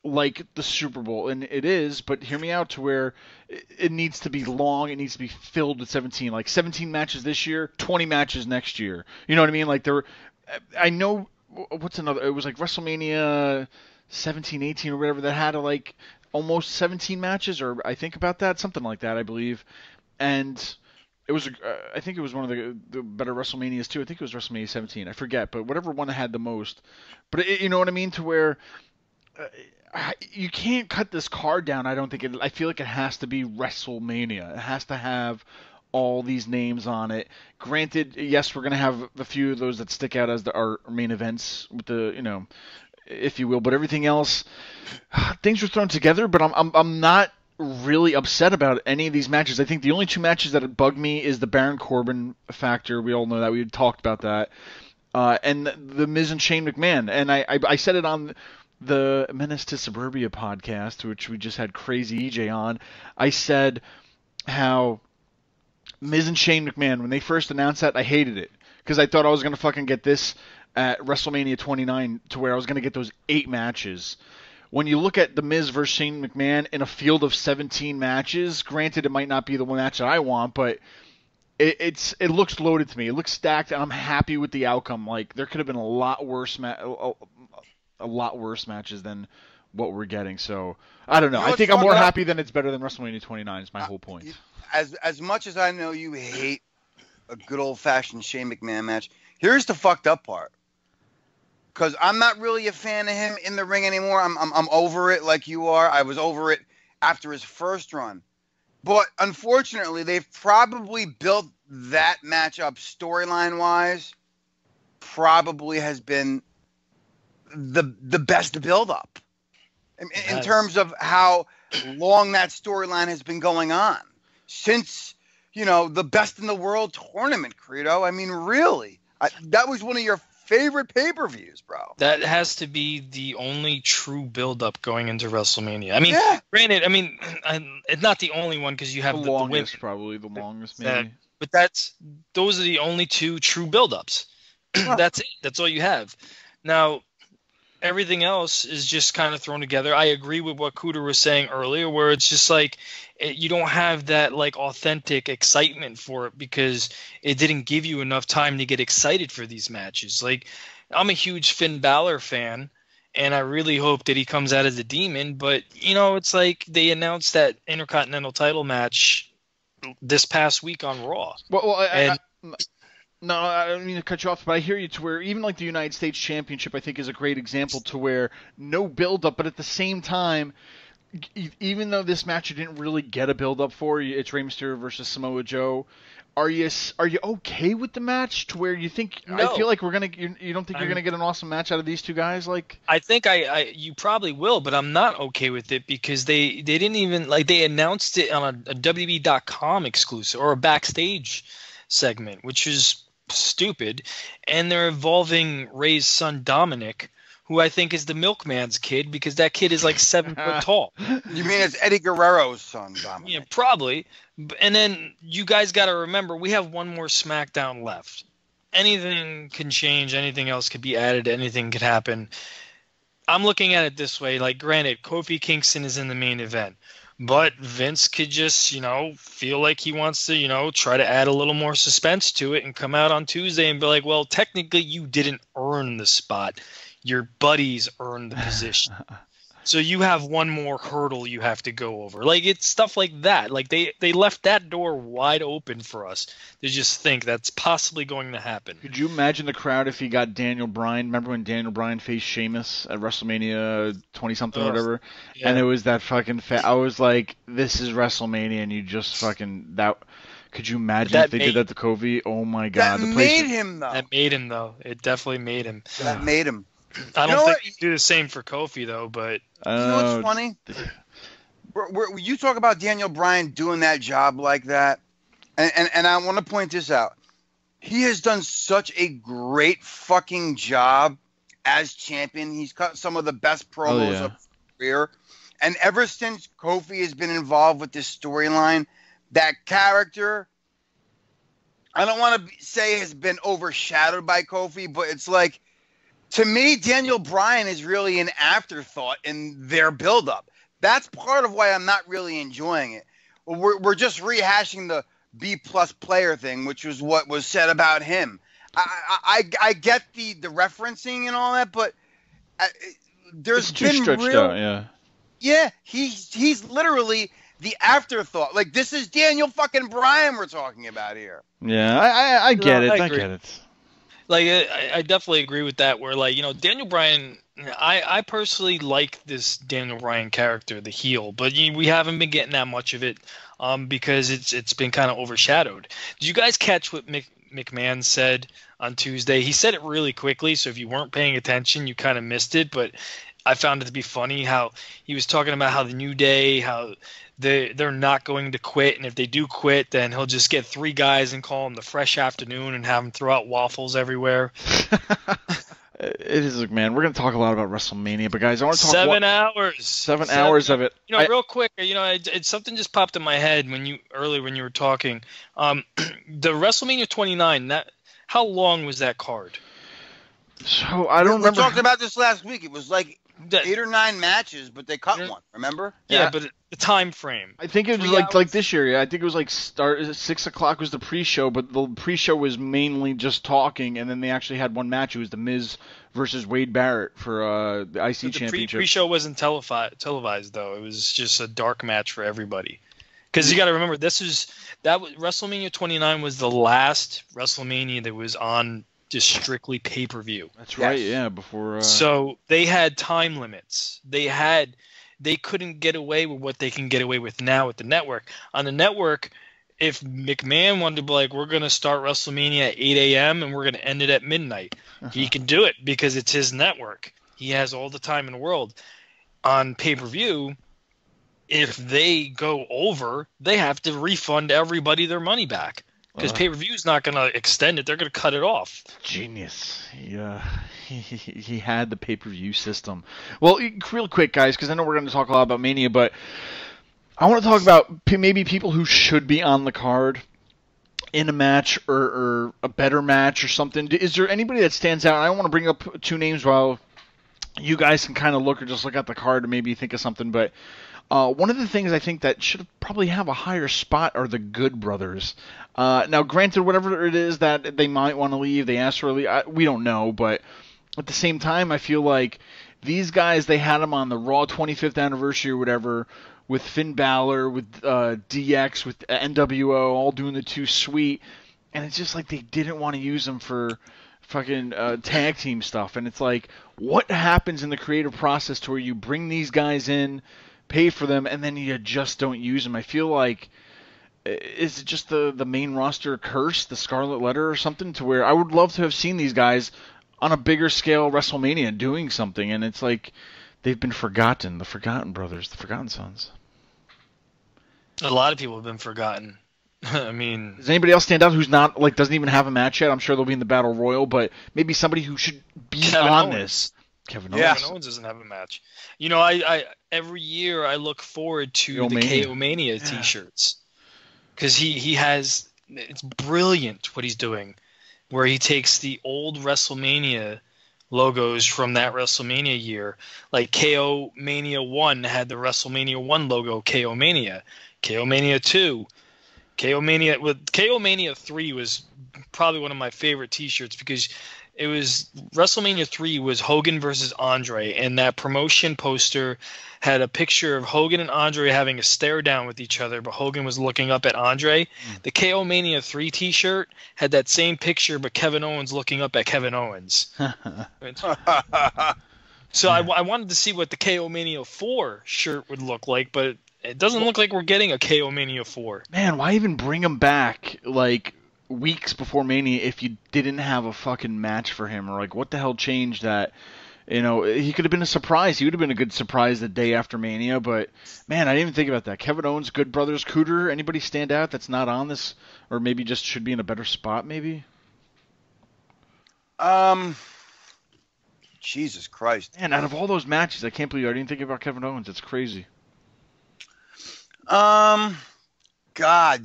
like the Super Bowl. And it is, but hear me out, to where it needs to be long. It needs to be filled with 17. Like 17 matches this year, 20 matches next year. You know what I mean? Like I know, what's another, it was like WrestleMania 17, 18 or whatever that had like almost 17 matches, or I think about that, something like that, I believe. And it was, I think it was one of the better WrestleManias too. I think it was WrestleMania 17. I forget, but whatever one that had the most. But you know what I mean? To where you can't cut this card down. I don't think it. I feel like it has to be WrestleMania. It has to have all these names on it. Granted, yes, we're gonna have a few of those that stick out as our main events with the, you know, if you will. But everything else, things were thrown together. But I'm not really upset about any of these matches. I think the only 2 matches that bug me is the Baron Corbin factor. We all know that. We had talked about that. And the Miz and Shane McMahon. And I said it on the Menace to Suburbia podcast, which we just had Crazy EJ on. I said how Miz and Shane McMahon, when they first announced that, I hated it. Because I thought I was going to fucking get this at WrestleMania 29, to where I was going to get those 8 matches. When you look at the Miz versus Shane McMahon in a field of 17 matches, granted it might not be the one match that I want, but it looks loaded to me. It looks stacked, and I'm happy with the outcome. Like, there could have been a lot worse matches than what we're getting. So I don't know. I think I'm more happy than it's better than WrestleMania 29. Is my whole point. As much as I know you hate a good old fashioned Shane McMahon match, here's the fucked up part. Because I'm not really a fan of him in the ring anymore. I'm over it like you are. I was over it after his first run. But unfortunately, they've probably built that matchup storyline-wise, probably has been the best build-up in terms of how long that storyline has been going on. Since, you know, the Best in the World tournament, Credo. I mean, really. That was one of your favorite pay-per-views, bro. That has to be the only true build-up going into WrestleMania. I mean, Granted, I mean, it's not the only one because you have the longest, probably the longest, maybe. But those are the only 2 true build-ups. That's it. That's all you have. Now, everything else is just kind of thrown together. I agree with what Cooter was saying earlier, where it's just like you don't have that like authentic excitement for it because it didn't give you enough time to get excited for these matches. Like, I'm a huge Finn Balor fan, and I really hope that he comes out as a demon. But, you know, it's like they announced that Intercontinental title match this past week on Raw. No, I don't mean to cut you off, but I hear you, to where even like the United States Championship, I think, is a great example, to where no build-up, but at the same time, even though this match you didn't really get a build-up for, it's Rey Mysterio versus Samoa Joe, are you okay with the match, to where you think, no. I feel like you don't think you're gonna get an awesome match out of these 2 guys? Like, I think you probably will, but I'm not okay with it because they didn't even, like, they announced it on a WWE.com exclusive or a backstage segment, which is stupid, and they're involving Ray's son Dominic, who I think is the milkman's kid because that kid is like 7 foot tall. You mean it's Eddie Guerrero's son, Dominic? Yeah, probably. And then you guys got to remember, we have one more SmackDown left, anything can change, anything else could be added, anything could happen. I'm looking at it this way. Like, granted, Kofi Kingston is in the main event, but Vince could just, feel like he wants to, try to add a little more suspense to it and come out on Tuesday and be like, well, technically you didn't earn the spot. Your buddies earned the position. So you have one more hurdle you have to go over. Like, it's stuff like that. Like, they left that door wide open for us to just think that's possibly going to happen. Could you imagine the crowd if he got Daniel Bryan? Remember when Daniel Bryan faced Sheamus at WrestleMania 20-something or whatever? Yeah. And it was that fucking I was like, this is WrestleMania, and you just fucking... that. Could you imagine if they did that to Kofi? Oh, my God. That made him, though. That made him, though. It definitely made him. That made him. I don't think you do the same for Kofi, though, but... You know what's funny? You talk about Daniel Bryan doing that job like that, and I want to point this out. He has done such a great fucking job as champion. He's cut some of the best promos of his career. And ever since Kofi has been involved with this storyline, that character, I don't want to say has been overshadowed by Kofi, but it's like, to me, Daniel Bryan is really an afterthought in their buildup. That's part of why I'm not really enjoying it. We're just rehashing the B-plus player thing, which was what was said about him. I get the referencing and all that, but there's it's too stretched out, yeah. He's literally the afterthought. Like, this is Daniel fucking Bryan we're talking about here. Yeah, I get it. I get it. Like, I definitely agree with that, where, like, Daniel Bryan, I personally like this Daniel Bryan character, the heel, but we haven't been getting that much of it because it's been kind of overshadowed. Did you guys catch what McMahon said on Tuesday? He said it really quickly, so if you weren't paying attention, you kind of missed it, but I found it to be funny how he was talking about how the New Day, how they're not going to quit, and if they do quit, then he'll just get 3 guys and call them the Fresh Afternoon and have them throw out waffles everywhere. It is, man. We're going to talk a lot about WrestleMania, but guys, I want to talk 7 hours. 7 hours of it. Real quick, it's something just popped in my head when you were talking. The WrestleMania 29. How long was that card? So I don't remember. We talked about this last week. It was like 8 or 9 matches, but they cut one. Remember? Yeah, but the time frame. I think it was like this year. Yeah, I think it was like 6 o'clock was the pre-show, but the pre-show was mainly just talking, and then they actually had one match. It was The Miz versus Wade Barrett for the IC Championship. The pre-show wasn't televised though. It was just a dark match for everybody. Because you got to remember, WrestleMania 29 was the last WrestleMania that was on just strictly pay-per-view. That's right, yeah. Before. So they had time limits. They couldn't get away with what they can get away with now with the network. On the network, if McMahon wanted to be like, we're going to start WrestleMania at 8 a.m. and we're going to end it at midnight, he can do it because it's his network. He has all the time in the world. On pay-per-view, if they go over, they have to refund everybody their money back. Because pay-per-view is not going to extend it. They're going to cut it off. Genius. Yeah, he had the pay-per-view system. Well, real quick, guys, because I know we're going to talk a lot about Mania, but I want to talk about maybe people who should be on the card in a match or a better match or something. Is there anybody that stands out? I don't want to bring up 2 names while you guys can kind of look at the card and maybe think of something, but... one of the things I think that should probably have a higher spot are the Good Brothers. Now, granted, whatever it is that they might want to leave, they asked for leave, we don't know. But at the same time, I feel like these guys, they had them on the Raw 25th anniversary or whatever with Finn Balor, with DX, with NWO, all doing the 2 Sweet. And it's just like they didn't want to use them for fucking tag team stuff. And it's like, what happens in the creative process to where you bring these guys in, pay for them, and then you just don't use them? I feel like, is it just the main roster curse, the Scarlet Letter or something, to where I would love to have seen these guys on a bigger scale WrestleMania doing something, and it's like they've been forgotten, the Forgotten Brothers, the Forgotten Sons. A lot of people have been forgotten. I mean... Does anybody else stand out who's not, like, doesn't even have a match yet? I'm sure they'll be in the Battle Royal, but maybe somebody who should be on this. Kevin Owens doesn't have a match. I every year I look forward to the KO Mania T-shirts because he has, it's brilliant what he's doing. where he takes the old WrestleMania logos from that WrestleMania year. Like KO Mania 1 had the WrestleMania 1 logo, KO Mania. KO Mania 2. KO Mania 3 was probably one of my favorite t-shirts because it was WrestleMania 3 was Hogan versus Andre, and that promotion poster had a picture of Hogan and Andre having a stare down with each other, but Hogan was looking up at Andre. The KO Mania 3 t-shirt had that same picture, but Kevin Owens looking up at Kevin Owens. So I wanted to see what the KO Mania 4 shirt would look like, but it doesn't look like we're getting a KO Mania 4. Man, why even bring him back, like, weeks before Mania if you didn't have a fucking match for him? Or, like, what the hell changed that? You know, he could have been a surprise. He would have been a good surprise the day after Mania, but, man, I didn't even think about that. Kevin Owens, Good Brothers, Cooter, anybody stand out that's not on this? Or maybe just should be in a better spot, maybe? Jesus Christ. Man, out of all those matches, I can't believe I didn't think about Kevin Owens. It's crazy. God,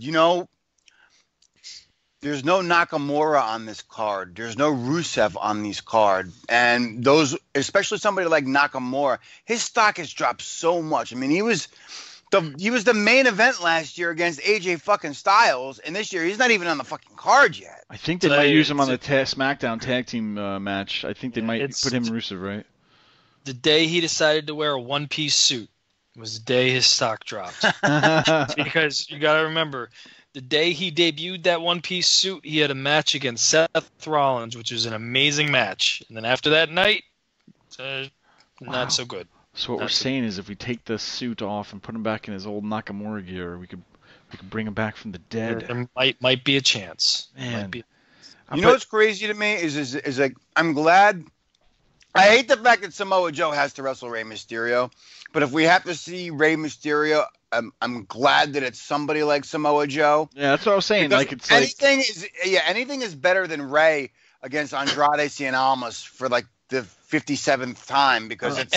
you know, there's no Nakamura on this card. There's no Rusev on this card. And those, especially somebody like Nakamura, his stock has dropped so much. I mean, he was the main event last year against AJ fucking Styles, and this year he's not even on the fucking card yet. I think they might use him on the SmackDown tag team match. I think they might put him and Rusev, right? The day he decided to wear a one-piece suit was the day his stock dropped. Because you got to remember, the day he debuted that one-piece suit, he had a match against Seth Rollins, which was an amazing match. And then after that night, not so good. So what we're saying is if we take the suit off and put him back in his old Nakamura gear, we could bring him back from the dead. There might be a chance. Man. You know what's crazy to me is like, I'm glad. I hate the fact that Samoa Joe has to wrestle Rey Mysterio, but if we have to see Rey Mysterio, I'm glad that it's somebody like Samoa Joe. Yeah, that's what I was saying. Because like it's anything is better than Rey against Andrade Cien Almas for like the 57th time because it's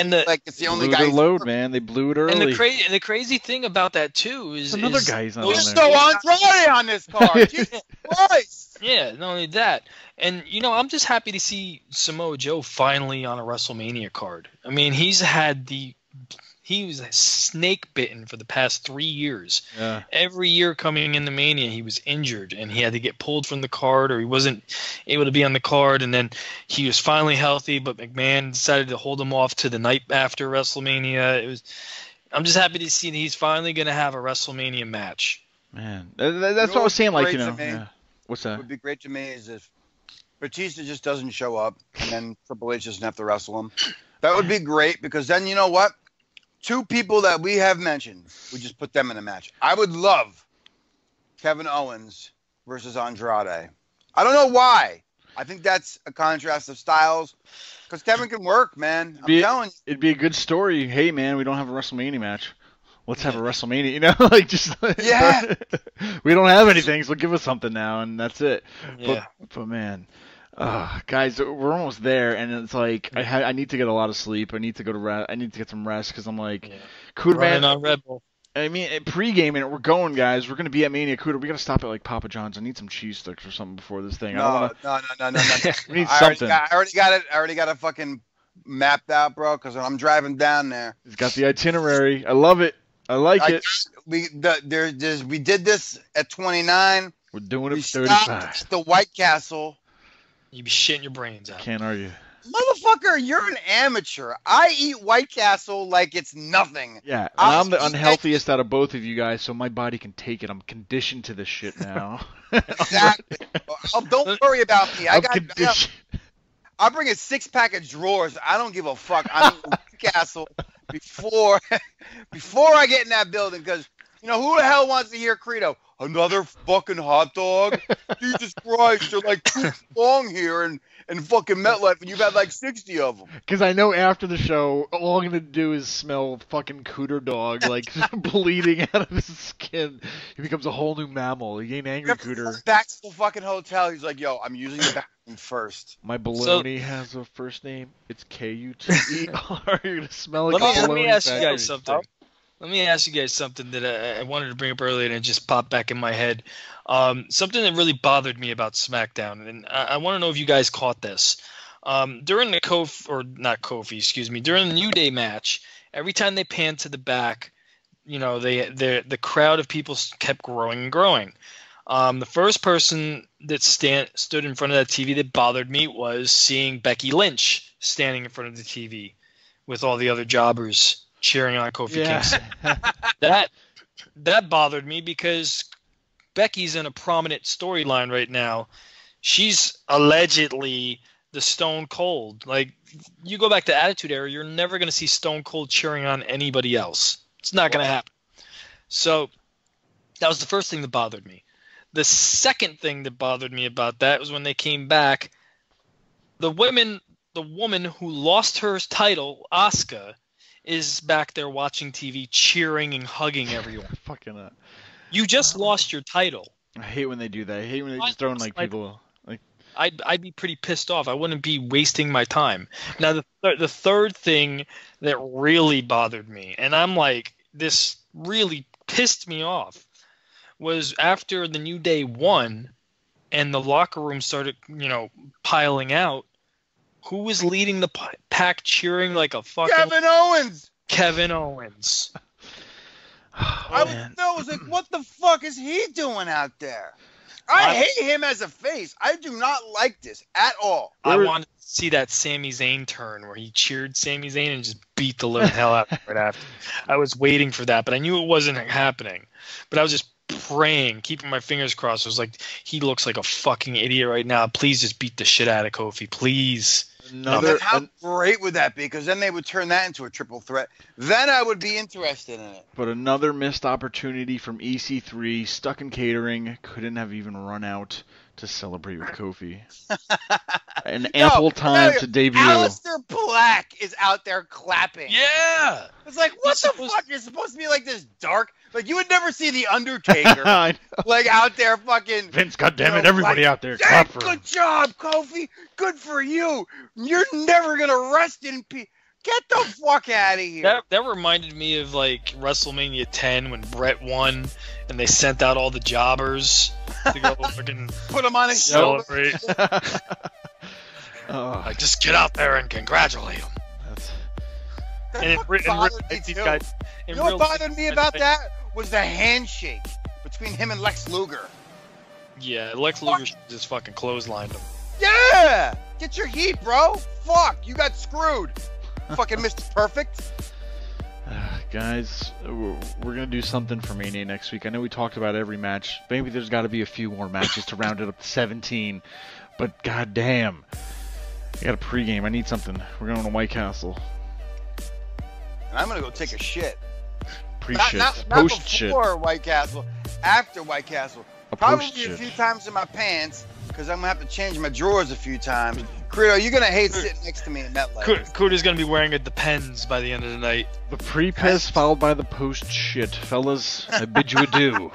the only guy. Load, man. They blew it early. And the crazy thing about that too is another guy's on there's there. no Andrade on this card. Jesus Christ. Yeah, not only that. And, you know, I'm just happy to see Samoa Joe finally on a WrestleMania card. I mean, he was snake bitten for the past 3 years. Yeah. Every year coming into Mania, he was injured and he had to get pulled from the card or he wasn't able to be on the card. And then he was finally healthy, but McMahon decided to hold him off to the night after WrestleMania. I'm just happy to see that he's finally going to have a WrestleMania match. Man, that's what I was saying. Like, you know, yeah. What's that? What would be great to me is if Batista just doesn't show up and then Triple H doesn't have to wrestle him. That would be great because then, you know what? Two people that we have mentioned, we just put them in a match. I would love Kevin Owens versus Andrade. I don't know why. I think that's a contrast of styles because Kevin can work, man. I'm telling you. It'd be a good story. Hey, man, we don't have a WrestleMania match. Let's have a WrestleMania, you know, like just yeah. We don't have anything, so give us something now, and that's it. Yeah. But man, guys, we're almost there, and it's like I need to get a lot of sleep. I need to go to rest. I need to get some rest because I'm like, Cooter, man. On Red Bull. I mean, pre-gaming it, we're going, guys. We're gonna be at Mania. Cooter, we gotta stop at like Papa John's. I need some cheese sticks or something before this thing. No. We need something. I already got it. I already got it fucking mapped out, bro. Because I'm driving down there. He's got the itinerary. I love it. I like it. We did this at 29. We're doing it at 35. At the White Castle. You'd be shitting your brains out. Can't argue. Motherfucker, you're an amateur. I eat White Castle like it's nothing. Yeah, and I'm the unhealthiest out of both of you guys, so my body can take it. I'm conditioned to this shit now. Exactly. Don't worry about me. I'll bring a 6-pack of drawers. I don't give a fuck. I'm eating White Castle before I get in that building because, you know, who the hell wants to hear Credo? Another fucking hot dog? Jesus Christ, they're like too long here and fucking MetLife, and you've had like 60 of them. Because I know after the show, all I'm going to do is smell fucking Cooter dog, like, bleeding out of his skin. He becomes a whole new mammal. He ain't angry, Cooter. Back to the fucking hotel. He's like, yo, I'm using the bathroom first. My bologna has a first name. It's K-U-T-E-R. You're going to smell like a bologna. Let me ask you guys something. Let me ask you guys something that I wanted to bring up earlier and it just popped back in my head. Something that really bothered me about SmackDown, and I want to know if you guys caught this. During the during the New Day match, every time they panned to the back, you know, the crowd of people kept growing and growing. The first person that stood in front of that TV that bothered me was seeing Becky Lynch standing in front of the TV with all the other jobbers cheering on Kofi Kingston. That bothered me because Becky's in a prominent storyline right now. She's allegedly the Stone Cold. Like, you go back to Attitude Era, you're never going to see Stone Cold cheering on anybody else. It's not going to happen. So that was the first thing that bothered me. The second thing that bothered me about that was when they came back, the woman who lost her title, Asuka, is back there watching TV, cheering and hugging everyone. Fucking You just lost your title. I hate when they do that. I hate when they just throw in like people. Like I'd be pretty pissed off. I wouldn't be wasting my time. Now the third thing that really bothered me, and I'm like, this really pissed me off, was after the New Day won, and the locker room started, you know, piling out. Who was leading the pack cheering like a fucking Kevin Owens. I was like, what the fuck is he doing out there? I hate him as a face. I do not like this at all. I wanted to see that Sami Zayn turn where he cheered Sami Zayn and just beat the living hell out of him right after. I was waiting for that, but I knew it wasn't happening. But I was just praying, keeping my fingers crossed. I was like, he looks like a fucking idiot right now. Please just beat the shit out of Kofi, please. How great would that be? Because then they would turn that into a triple threat. Then I would be interested in it. But another missed opportunity from EC3, stuck in catering, couldn't have even run out to celebrate with Kofi. Ample time to debut. Aleister Black is out there clapping. Yeah! It's like, what the fuck? You're supposed to be like this dark. Like, you would never see The Undertaker. Like, out there fucking. Vince, goddammit, everybody out there. Clap for him. Good job, Kofi. Good for you. You're never going to rest in peace. Get the fuck out of here. That reminded me of, like, WrestleMania 10 when Brett won and they sent out all the jobbers to go fucking put them on his celebrate. Like, just get out there and congratulate him. You know what bothered me about that was the handshake between him and Lex Luger. Yeah, Lex Luger just fucking clotheslined him. Yeah! Get your heat, bro. Fuck, you got screwed. Fucking Mr. Perfect. Guys, we're going to do something for Mania next week. I know we talked about every match. Maybe there's got to be a few more matches to round it up to 17. But goddamn. I got a pregame. I need something. We're going to White Castle. And I'm going to go take a shit. Pre-shit. Not Post-shit. before White Castle. After White Castle. Probably a few times in my pants. Because I'm going to have to change my drawers a few times. Credo, you're going to hate sitting next to me in MetLife. Cooter's going to be wearing a Depends by the end of the night. The pre-piss followed by the post-shit. Fellas, I bid you adieu.